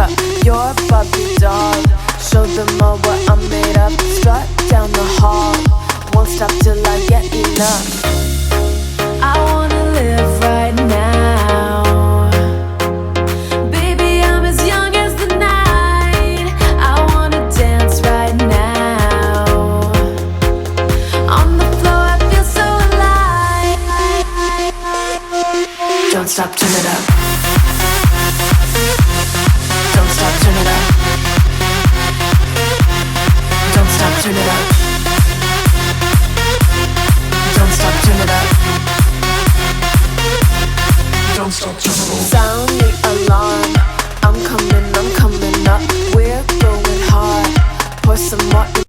up your Barbie doll. Show them all what I'm made of. Strut down the hall, won't stop till I get enough. I wanna live right now. Baby, I'm as young as the night. I wanna dance right now. On the floor, I feel so alive. Don't stop, turn it up. Don't stop, turn it up. Don't stop, turn it up. Don't stop, turn it up. Don't stop, turn it up. Sound the alarm. I'm coming up. We're going hard. Pour some more.